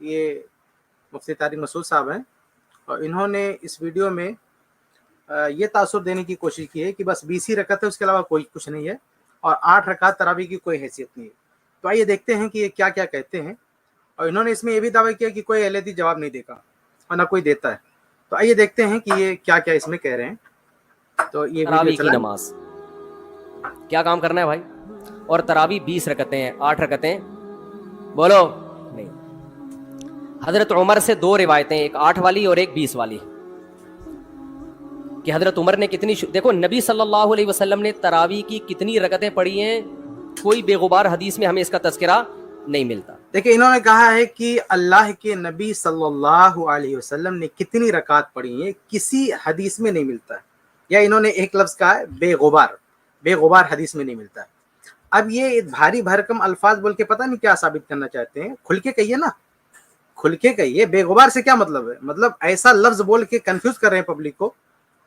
یہ مفتی طارق مسعود صاحب ہیں، اور انہوں نے اس ویڈیو میں یہ تاثر دینے کی کوشش کی ہے کہ بس 20 ہی رکعت ہے، اس کے علاوہ کوئی کچھ نہیں ہے، اور 8 رکعت تراویح کی کوئی حیثیت نہیں ہے۔ تو آئیے دیکھتے ہیں کہ یہ کیا کیا کہتے ہیں، اور انہوں نے اس میں یہ بھی دعویٰ کیا کہ کوئی اہل حدیث جواب نہیں دے گا اور نہ کوئی دیتا ہے۔ تو آئیے دیکھتے ہیں کہ یہ کیا کیا اس میں کہہ رہے ہیں۔ تو یہ تراویح ویڈیو کی نماز کیا کام کرنا ہے بھائی؟ اور تراویح 20 رکعتیں ہیں، 8 رکعتیں بولو نہیں۔ حضرت عمر سے 2 روایتیں، ایک 8 والی اور ایک 20 والی، کہ حضرت عمر نے کتنی دیکھو نبی صلی اللہ علیہ وسلم نے تراویح کی کتنی رکعتیں پڑھی ہیں، کوئی بے غبار حدیث میں ہمیں اس کا تذکرہ نہیں ملتا۔ دیکھیں انہوں نے کہا ہے کہ اللہ کے نبی صلی اللہ علیہ وسلم نے کتنی رکعت پڑھی ہیں، کسی حدیث میں نہیں ملتا ہے، یا انہوں نے ایک لفظ کہا ہے بے غبار، بے غبار حدیث میں نہیں ملتا ہے۔ اب یہ بھاری بھرکم الفاظ بول کے پتہ نہیں کیا ثابت کرنا چاہتے ہیں، کھل کے کہیے نا، کھل کے کہیے بے غبار سے کیا مطلب ہے؟ مطلب ایسا لفظ بول کے کنفیوز کر رہے ہیں پبلک کو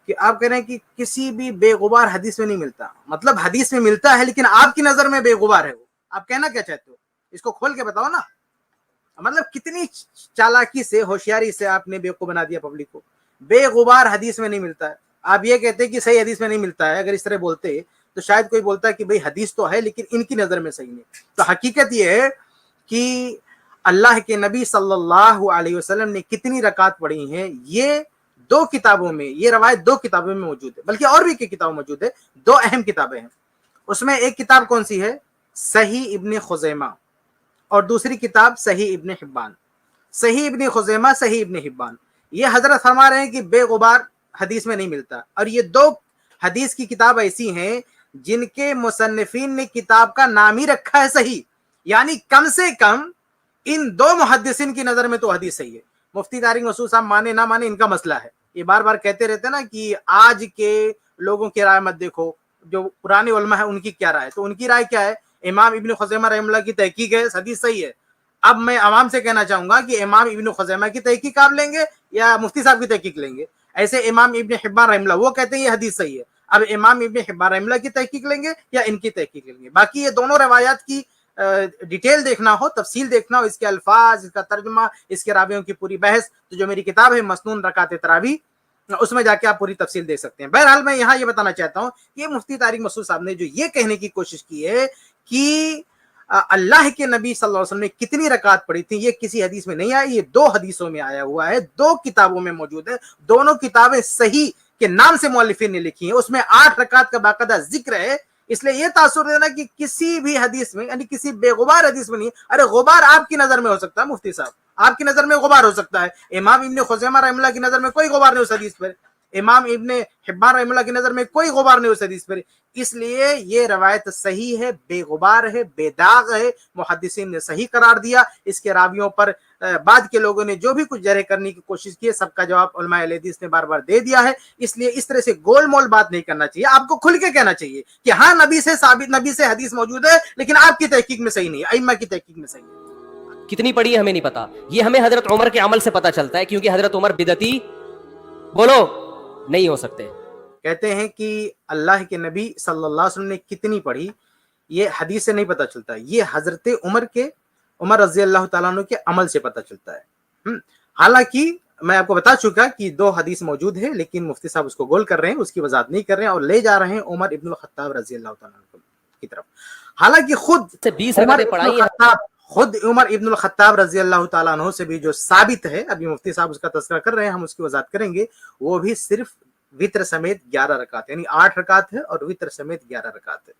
کہ آپ کہہ رہے ہیں کہ کسی بھی بے غبار حدیث میں نہیں ملتا، مطلب حدیث میں ملتا ہے لیکن آپ کی نظر میں بے غبار ہے وہ، آپ کہنا کیا چاہتے ہو؟ اس کو کھول کے بتاؤ نا، مطلب کتنی چالاکی سے، ہوشیاری سے آپ نے بیوقوف بنا دیا پبلک کو۔ بے غبار حدیث میں نہیں ملتا ہے، آپ یہ کہتے ہیں کہ صحیح حدیث میں نہیں ملتا ہے، اگر اس طرح بولتے تو شاید کوئی بولتا ہے کہ بھئی حدیث تو ہے لیکن ان کی نظر میں صحیح نہیں۔ تو حقیقت یہ ہے کہ اللہ کے نبی صلی اللہ علیہ وسلم نے کتنی رکعت پڑھی ہیں، یہ 2 کتابوں میں، یہ روایت 2 کتابوں میں موجود ہے، بلکہ اور بھی کتابوں میں موجود ہے، 2 اہم کتابیں ہیں۔ اس میں ایک کتاب کون سی ہے؟ صحیح ابن خزیمہ، اور دوسری کتاب صحیح ابن حبان۔ صحیح ابن خزیمہ، صحیح ابن حبان، یہ حضرت فرما رہے ہیں کہ بے غبار حدیث میں نہیں ملتا، اور یہ 2 حدیث کی کتاب ایسی ہیں جن کے مصنفین نے کتاب کا نام ہی رکھا ہے صحیح، یعنی کم سے کم ان 2 محدثین کی نظر میں تو حدیث صحیح ہے۔ مفتی طارق مسعود صاحب مانے نہ مانے ان کا مسئلہ ہے، یہ بار بار کہتے رہتے نا کہ آج کے لوگوں کی رائے مت دیکھو، جو پرانے علماء ہیں ان کی کیا رائے، تو ان کی رائے کیا ہے؟ امام ابن خزیمہ رحمہ اللہ کی تحقیق ہے، حدیث صحیح ہے۔ اب میں عوام سے کہنا چاہوں گا کہ امام ابن خزیمہ کی تحقیق آپ لیں گے یا مفتی صاحب کی تحقیق لیں گے؟ ایسے امام ابن حبان رحمہ اللہ وہ کہتے ہیں یہ حدیث صحیح ہے، اب امام ابن حبان رحمہ اللہ کی تحقیق لیں گے یا ان کی تحقیق لیں گے؟ باقی یہ دونوں روایات کی ڈیٹیل دیکھنا ہو، تفصیل دیکھنا ہو، اس کے الفاظ، اس کا ترجمہ، اس کے راویوں کی پوری بحث، تو جو میری کتاب ہے مسنون رکعت تراویح، اس میں جا کے آپ پوری تفصیل دیکھ سکتے ہیں۔ بہرحال میں یہاں یہ بتانا چاہتا ہوں کہ مفتی طارق مسعود صاحب نے جو یہ کہنے کی کوشش کی ہے کہ اللہ کے نبی صلی اللہ علیہ وسلم نے کتنی رکعت پڑھی تھی، یہ کسی حدیث میں نہیں آئی، یہ 2 حدیثوں میں آیا ہوا ہے، 2 کتابوں میں موجود ہے، دونوں کتابیں صحیح کے نام سے مؤلفین نے لکھی ہیں، اس میں 8 رکعت کا باقاعدہ ذکر ہے۔ اس لیے یہ تاثر دینا کہ کسی بھی حدیث میں، یعنی کسی بے غبار حدیث میں نہیں، ارے غبار آپ کی نظر میں ہو سکتا ہے مفتی صاحب، آپ کی نظر میں غبار ہو سکتا ہے، امام ابن خزیمہ رحمہ اللہ کی نظر میں کوئی غبار نہیں اس حدیث پر، امام ابن حبان رحمہ اللہ کی نظر میں کوئی غبار نہیں اس حدیث پر، اس لیے یہ روایت صحیح ہے، بے غبار ہے، بے داغ ہے، محدثین نے صحیح قرار دیا۔ اس کے راویوں پر بعد کے لوگوں نے جو بھی کچھ جرح کرنے کی کوشش کی ہے، سب کا جواب علماء اہل حدیث نے بار بار دے دیا ہے۔ اس لیے اس طرح سے گول مول بات نہیں کرنا چاہیے، آپ کو کھل کے کہنا چاہیے کہ ہاں نبی سے ثابت، نبی سے حدیث موجود ہے لیکن آپ کی تحقیق میں صحیح نہیں ہے، ائمہ کی تحقیق میں صحیح ہے۔ کتنی پڑھی ہے ہمیں نہیں پتا، یہ ہمیں حضرت عمر کے عمل سے پتا چلتا ہے، کیونکہ حضرت عمر بدعتی بولو نہیں ہو سکتے۔ کہتے ہیں کہ اللہ کے نبی صلی اللہ علیہ وسلم نے کتنی پڑھی، یہ حدیث سے نہیں پتا چلتا، یہ حضرت عمر رضی اللہ تعالیٰ عنہ کے عمل سے پتا چلتا ہے۔ حالانکہ میں آپ کو بتا چکا کہ 2 حدیث موجود ہے، لیکن مفتی صاحب اس کو گول کر رہے ہیں، اس کی وضاحت نہیں کر رہے ہیں اور لے جا رہے ہیں عمر ابن الخطاب رضی اللہ تعالیٰ عنہ کی طرف۔ حالانکہ خود عمر ابن الخطاب رضی اللہ تعالیٰ عنہ سے بھی جو ثابت ہے، ابھی مفتی صاحب اس کا تذکرہ کر رہے ہیں، ہم اس کی وضاحت کریں گے، وہ بھی صرف وتر سمیت 11 رکعت، یعنی 8 رکعت ہے اور وتر سمیت 11 رکعت ہے۔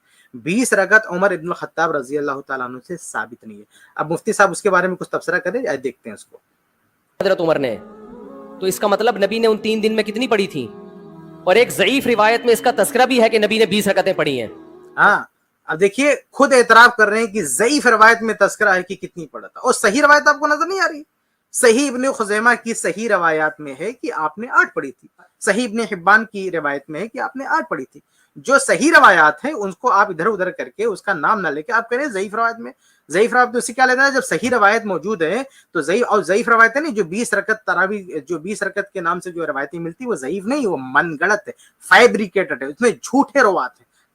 20 رکعت عمر ابن الخطاب رضی اللہ تعالیٰ عنہ سے ثابت نہیں ہے۔ اب مفتی صاحب اس کے بارے میں کچھ تبصرہ کریں، دیکھتے ہیں اس کو۔ حضرت عمر نے، تو اس کا مطلب نبی نے ان 3 دن میں کتنی پڑھی تھی؟ اور ایک ضعیف روایت میں اس کا تذکرہ بھی ہے کہ نبی نے 20 رکعتیں پڑھی ہیں۔ ہاں اب دیکھیے خود اعتراف کر رہے ہیں کہ ضعیف روایت میں تذکرہ ہے کہ کتنی پڑھا تھا، اور صحیح روایت آپ کو نظر نہیں آ رہی؟ صحیح ابن خزیمہ کی صحیح روایات میں ہے کہ آپ نے 8 پڑھی تھی، صحیح ابن حبان کی روایت میں ہے کہ آپ نے 8 پڑھی تھی۔ جو صحیح روایات ہیں ان کو آپ ادھر ادھر کر کے اس کا نام نہ لے کے آپ کہہ رہے ہیں ضعیف روایت میں۔ ضعیف روایت تو اسی کیا لینا ہے، جب صحیح روایت موجود ہے تو ضعیف، اور ضعیف روایت ہے نہیں جو 20 رکعت تراویح، جو 20 رکعت کے نام سے جو روایتیں ملتی وہ ضعیف نہیں، وہ من گڑت ہے، فیبریکیٹڈ ہے، اس میں جھوٹے روات ہیں،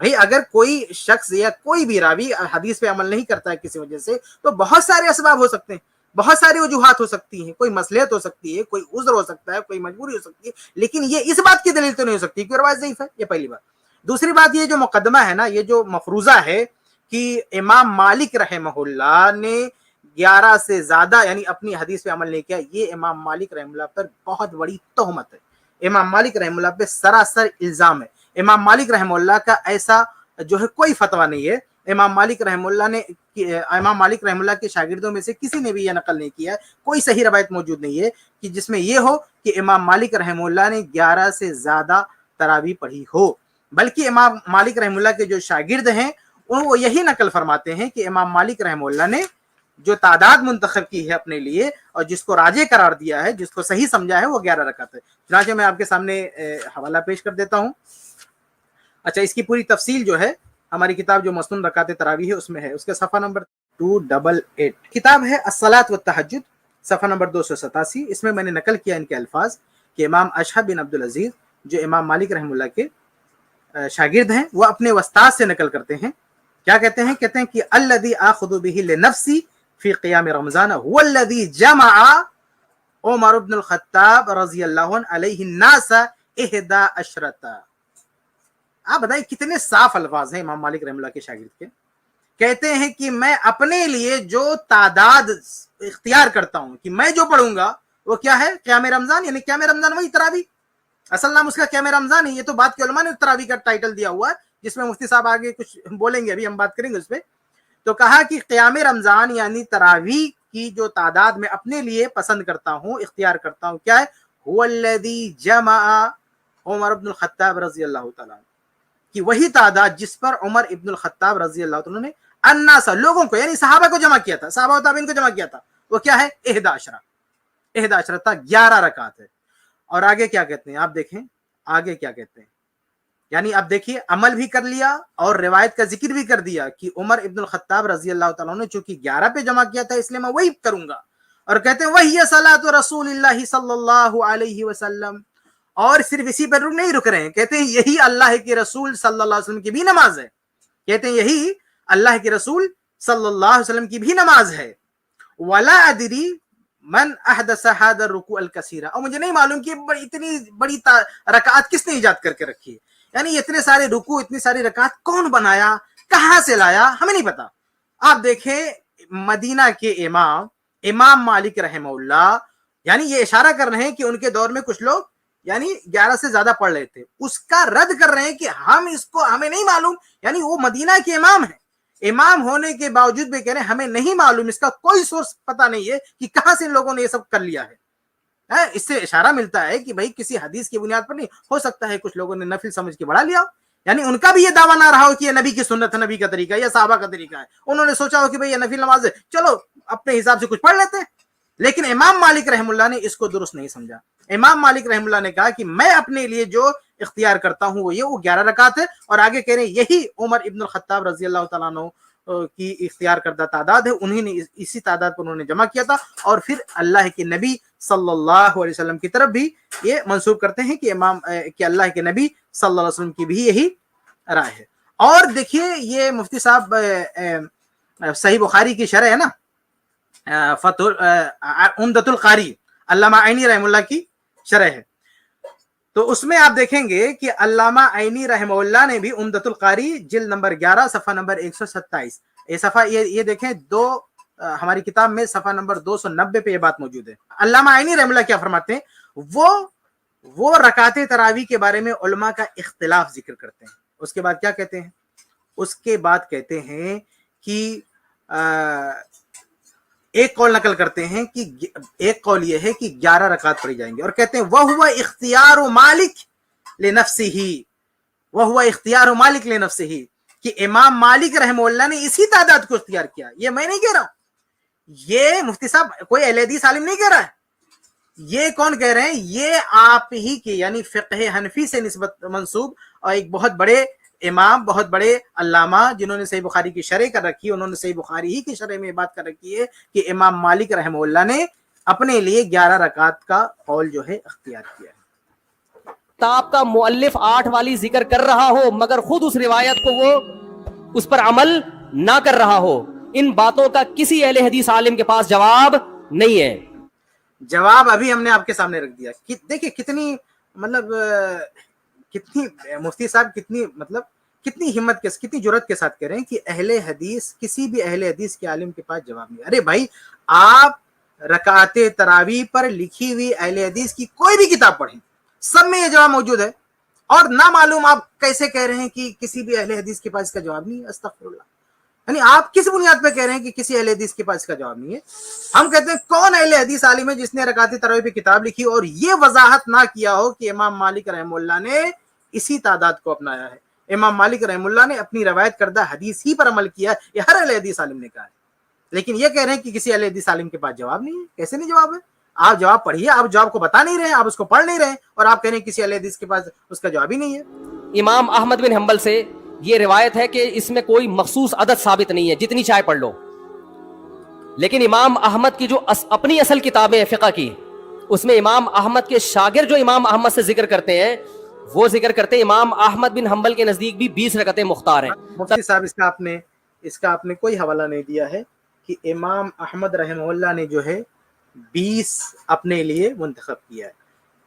بھائی اگر کوئی شخص یا کوئی بھی راوی حدیث پہ عمل نہیں کرتا ہے کسی وجہ سے تو بہت سارے اسباب ہو سکتے ہیں، بہت ساری وجوہات ہو سکتی ہیں، کوئی مصلحت ہو سکتی ہے، کوئی عذر ہو سکتا ہے، کوئی مجبوری ہو سکتی ہے، لیکن یہ اس بات کی دلیل تو نہیں ہو سکتی کہ روایت ضعیف ہے. یہ پہلی بات. دوسری بات، یہ جو مقدمہ ہے نا، یہ جو مفروضہ ہے کہ امام مالک رحمہ اللہ نے 11 سے زیادہ یعنی اپنی حدیث پہ عمل نہیں کیا، یہ امام مالک رحمہ اللہ پر بہت بڑی تہمت ہے، امام مالک رحمہ اللہ پہ سراسر الزام ہے. امام مالک رحمہ اللہ کا ایسا جو ہے کوئی فتویٰ نہیں ہے. امام مالک رحمہ اللہ کے شاگردوں میں سے کسی نے بھی یہ نقل نہیں کیا، کوئی صحیح روایت موجود نہیں ہے کہ جس میں یہ ہو کہ امام مالک رحمہ اللہ نے 11 سے زیادہ تراویح پڑھی ہو. بلکہ امام مالک رحمہ اللہ کے جو شاگرد ہیں وہ یہی نقل فرماتے ہیں کہ امام مالک رحمہ اللہ نے جو تعداد منتخب کی ہے اپنے لیے اور جس کو راجح قرار دیا ہے، جس کو صحیح سمجھا ہے، وہ 11 رکعت ہے. چنانچہ میں آپ کے سامنے حوالہ پیش کر دیتا ہوں. اچھا، اس کی پوری تفصیل جو ہے ہماری کتاب جو مسنون رکعت تراویح ہے اس میں ہے. اس کے صفحہ نمبر 288 کتاب ہے الصلاۃ والتہجد، صفحہ نمبر 287. اس میں نے نقل کیا ان کے الفاظ کہ امام اشہب بن عبدالعزیز جو امام مالک رحمہ اللہ کے شاگرد ہیں، وہ اپنے استاد سے نقل کرتے ہیں. کیا کہتے ہیں؟ کہتے ہیں کہ الذی آخذ به لنفسی فی قیام رمضان هو الذی جمع عمر بن الخطاب رضی اللہ عنہ علیہ الناس 11. آپ بتائیں کتنے صاف الفاظ ہیں امام مالک رحمہ اللہ کے شاگرد کے. کہتے ہیں کہ میں اپنے لیے جو تعداد اختیار کرتا ہوں کہ میں جو پڑھوں گا وہ کیا ہے؟ قیام رمضان. یعنی قیام رمضان وہی تراویح، اصل نام اس کا قیام رمضان ہے. یہ تو بعد کے علماء نے تراویح کا ٹائٹل دیا ہوا ہے، جس میں مفتی صاحب آگے کچھ بولیں گے، ابھی ہم بات کریں گے اس پہ. تو کہا کہ قیام رمضان یعنی تراویح کی جو تعداد میں اپنے لیے پسند کرتا ہوں، اختیار کرتا ہوں، کیا ہے؟ هو الذی جمع عمر بن الخطاب رضی اللہ تعالیٰ، کہ وہی تعداد جس پر عمر ابن الخطاب رضی اللہ تعالیٰ نے الناس لوگوں کو یعنی صحابہ کو جمع کیا تھا، صحابہ و تابعین کو جمع کیا تھا، وہ کیا ہے؟ 11 تھا، 11 رکعت ہے. اور آگے کیا کہتے ہیں آپ دیکھیں، آگے کیا کہتے ہیں. یعنی اب دیکھیے، عمل بھی کر لیا اور روایت کا ذکر بھی کر دیا کہ عمر ابن الخطاب رضی اللہ تعالیٰ نے چونکہ 11 پہ جمع کیا تھا اس لیے میں وہی کروں گا. اور کہتے ہیں وہی صلاۃ رسول اللہ صلی اللہ علیہ وسلم. اور صرف اسی پر نہیں رک رہے ہیں، کہتے ہیں یہی اللہ کے رسول صلی اللہ علیہ وسلم کی بھی نماز ہے. کہتے ہیں یہی اللہ کے رسول صلی اللہ علیہ وسلم کی بھی نماز ہے. ولا ادری من احدث هذا الركوع الكثير، اور مجھے نہیں معلوم کہ اتنی بڑی رکعات کس نے ایجاد کر کے رکھی ہے. یعنی اتنے سارے رکوع، اتنی ساری رکعات کون بنایا، کہاں سے لایا، ہمیں نہیں پتا. آپ دیکھیں مدینہ کے امام مالک رحمہ اللہ، یعنی یہ اشارہ کر رہے ہیں کہ ان کے دور میں کچھ لوگ یعنی 11 سے زیادہ پڑھ رہے تھے، اس کا رد کر رہے ہیں کہ ہمیں نہیں معلوم. یعنی وہ مدینہ کے امام ہیں، امام ہونے کے باوجود بھی کہہ رہے ہیں ہمیں نہیں معلوم، اس کا کوئی سورس پتہ نہیں ہے کہ کہاں سے ان لوگوں نے یہ سب کر لیا ہے. اس سے اشارہ ملتا ہے کہ بھائی کسی حدیث کی بنیاد پر نہیں ہو سکتا ہے کچھ لوگوں نے نفل سمجھ کے بڑھا لیا. یعنی ان کا بھی یہ دعویٰ نہ رہا ہو کہ یہ نبی کی سنت ہے، نبی کا طریقہ ہے یا صحابہ کا طریقہ ہے. انہوں نے سوچا ہو کہ بھائی یہ نفل نماز ہے، چلو اپنے حساب سے کچھ پڑھ لیتے ہیں. لیکن امام مالک رحمہ اللہ نے اس کو درست نہیں سمجھا. امام مالک رحمہ اللہ نے کہا کہ میں اپنے لیے جو اختیار کرتا ہوں وہ 11 رکعت ہے. اور آگے کہہ رہے ہیں یہی عمر ابن الخطاب رضی اللہ تعالیٰ عنہ کی اختیار کردہ تعداد ہے، انہی نے اسی تعداد پر انہوں نے جمع کیا تھا. اور پھر اللہ کے نبی صلی اللہ علیہ وسلم کی طرف بھی یہ منسوب کرتے ہیں کہ اللہ کے نبی صلی اللہ علیہ وسلم کی بھی یہی رائے ہے. اور دیکھیے یہ مفتی صاحب صحیح بخاری کی شرح ہے نا، عمدۃ القاری، علامہ عینی رحمہ اللہ کی شرح ہے. تو اس میں آپ دیکھیں گے کہ علامہ عینی رحمہ اللہ نے بھی عمدۃ القاری جلد نمبر 11 صفحہ نمبر 127، یہ صفحہ یہ دیکھیں ہماری کتاب میں صفحہ نمبر 290 پہ یہ بات موجود ہے. علامہ عینی رحمہ اللہ کیا فرماتے ہیں؟ وہ رکعت تراویح کے بارے میں علماء کا اختلاف ذکر کرتے ہیں. اس کے بعد کیا کہتے ہیں؟ اس کے بعد کہتے ہیں کہ ایک قول نقل کرتے ہیں کہ ایک قول یہ ہے کہ 11 رکعت پڑھی جائیں گے، اور کہتے ہیں وَهُوَ اِخْتِيَارُ مَالِكِ لِنَفْسِهِ، وَهُوَ اِخْتِيَارُ مَالِكِ لِنَفْسِهِ، کہ امام مالک رحمہ اللہ نے اسی تعداد کو اختیار کیا. یہ میں نہیں کہہ رہا ہوں، یہ مفتی صاحب کوئی اہل حدیث عالم نہیں کہہ رہا ہے. یہ کون کہہ رہے ہیں؟ یہ آپ ہی کی یعنی فقہ حنفی سے نسبت منسوب اور ایک بہت بڑے امام، بہت بڑے علامہ جنہوں نے صحیح بخاری کی شرح کر رکھی ہے، انہوں نے صحیح بخاری ہی کی شرح میں بات کر رکھی ہے کہ امام مالک رحمہ اللہ نے اپنے لیے 11 رکعت کا قول جو ہے اختیار کیا ہے. کتاب کا مؤلف 8 والی ذکر کر رہا ہو مگر خود اس روایت کو وہ اس پر عمل نہ کر رہا ہو، ان باتوں کا کسی اہل حدیث عالم کے پاس جواب نہیں ہے۔ جواب ابھی ہم نے آپ کے سامنے رکھ دیا۔ دیکھیں کتنی مطلب کتنی مفتی صاحب کتنی ہمت کے کتنی جرات کے ساتھ کہہ رہے ہیں کہ اہل حدیث کسی بھی اہل حدیث کے عالم کے پاس جواب نہیں۔ ارے بھائی آپ رکعت تراویح پر لکھی ہوئی اہل حدیث کی کوئی بھی کتاب پڑھیں، سب میں یہ جواب موجود ہے، اور نہ معلوم آپ کیسے کہہ رہے ہیں کہ کسی بھی اہل حدیث کے پاس اس کا جواب نہیں ہے؟ استغفر اللہ۔ یعنی آپ کس بنیاد پہ کہہ رہے ہیں کہ کسی اہل حدیث کے پاس اس کا جواب نہیں ہے؟ ہم کہتے ہیں کون اہل حدیث عالم ہے جس نے رکعت تراویح پہ کتاب لکھی اور یہ وضاحت نہ کیا ہو کہ امام مالک رحمہ اللہ نے اسی تعداد کو اپنایا ہے، امام مالک رحمہ اللہ نے اپنی روایت کردہ حدیث ہی پر عمل کیا ہے، یہ ہر اہل حدیث عالم نے کہا ہے۔ لیکن یہ کہہ رہے ہیں کہ کسی اہل حدیث عالم کے پاس جواب نہیں ہے۔ کیسے نہیں جواب ہے؟ آپ جواب پڑھیے، آپ جواب کو بتا نہیں رہے ہیں، آپ اس کو پڑھ نہیں رہے ہیں، اور آپ کہہ رہے ہیں کسی اہل حدیث کے پاس اس کا جواب ہی نہیں ہے۔ امام احمد بن حنبل سے یہ روایت ہے کہ اس میں کوئی مخصوص عدد ثابت نہیں ہے، جتنی چاہے پڑھ لو، لیکن امام احمد کی جو اپنی اصل کتابیں ہیں فقہ کی، اس میں امام احمد کے شاگرد جو امام احمد سے ذکر کرتے ہیں وہ ذکر کرتے ہیں امام احمد بن حنبل کے نزدیک بھی 20 رکعتیں مختار ہیں۔ مفتی صاحب اس کا آپ نے کوئی حوالہ نہیں دیا ہے کہ امام احمد رحمہ اللہ نے جو ہے 20 اپنے لیے منتخب کیا ہے۔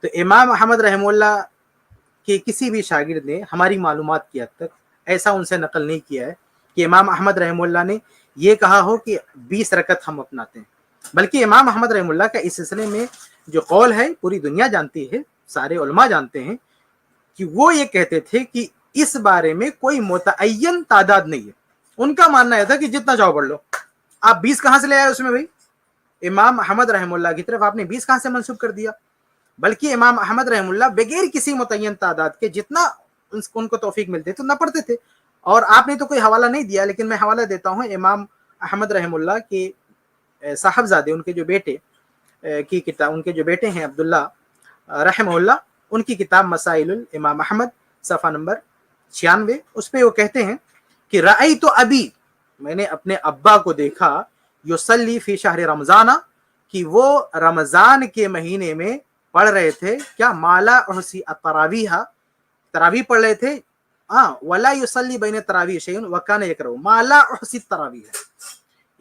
تو امام احمد رحمہ اللہ کے کسی بھی شاگرد نے ہماری معلومات کی حد تک ایسا ان سے نقل نہیں کیا ہے کہ امام احمد رحمہ اللہ نے یہ کہا ہو کہ 20 رکعت ہم اپناتے ہیں، بلکہ امام احمد رحمہ اللہ کا اس سلسلے میں جو قول ہے پوری دنیا جانتی ہے، سارے علماء جانتے ہیں کہ وہ یہ کہتے تھے کہ اس بارے میں کوئی متعین تعداد نہیں ہے۔ ان کا ماننا یہ تھا کہ جتنا چاہو پڑھ لو۔ آپ 20 کہاں سے لے آئے اس میں بھائی؟ امام احمد رحمہ اللہ کی طرف آپ نے 20 کہاں سے منسوب کر دیا؟ بلکہ امام احمد رحمہ اللہ بغیر کسی متعین تعداد کے جتنا ان کو توفیق ملتے تو نہ پڑھتے تھے۔ اور آپ نے تو کوئی حوالہ نہیں دیا، لیکن میں حوالہ دیتا ہوں امام احمد رحمہ اللہ کے صاحبزادے، ان کے جو بیٹے کی کتاب، ان کے جو بیٹے ہیں عبداللہ رحمہ اللہ، ان کی کتاب مسائل الامام احمد صفحہ نمبر 96، اس پہ وہ کہتے ہیں کہ رأیت ابی، میں نے اپنے ابا کو دیکھا، یصلی فی شہر رمضان، کہ وہ رمضان کے مہینے میں پڑھ رہے تھے کیا؟ مالا احسی التراویح، تراویح پڑھ رہے تھے، ولا یصلی بین التراویح شیء وکان یکرہ مالا احسی التراویح،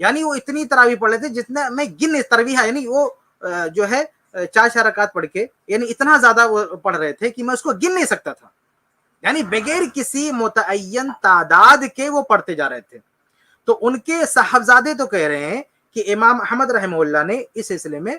یعنی وہ اتنی تراویح پڑھ رہے تھے جتنا میں گن تراویح، یعنی وہ جو ہے 4 رکعت پڑھ کے، یعنی اتنا زیادہ وہ پڑھ رہے تھے کہ میں اس کو گن نہیں سکتا تھا، یعنی بغیر کسی متعین تعداد کے وہ پڑھتے جا رہے تھے۔ تو ان کے صاحبزادے تو کہہ رہے ہیں کہ امام احمد رحمہ اللہ نے اس سلسلے میں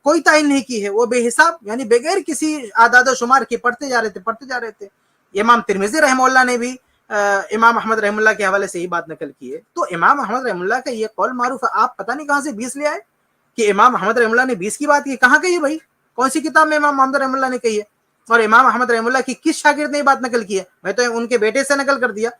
کوئی تعین نہیں کی ہے، وہ بے حساب یعنی بغیر کسی اعداد و شمار کے پڑھتے جا رہے تھے۔ امام ترمذی رحمہ اللہ نے بھی امام احمد رحمہ اللہ کے حوالے سے یہی بات نقل کی ہے۔ تو امام احمد رحمہ اللہ کا یہ قول معروف ہے، آپ پتہ نہیں کہاں سے 20 لے آئے کہ امام احمد رحمہ اللہ نے 20 کی بات کی؟ کہاں کہی ہے بھائی؟ کون سی کتاب میں امام احمد رحمہ اللہ نے کہی ہے؟ اور امام احمد رحمہ اللہ کی کس شاگرد نے یہ بات نقل کی ہے؟ میں تو ان کے بیٹے سے نقل کر دیا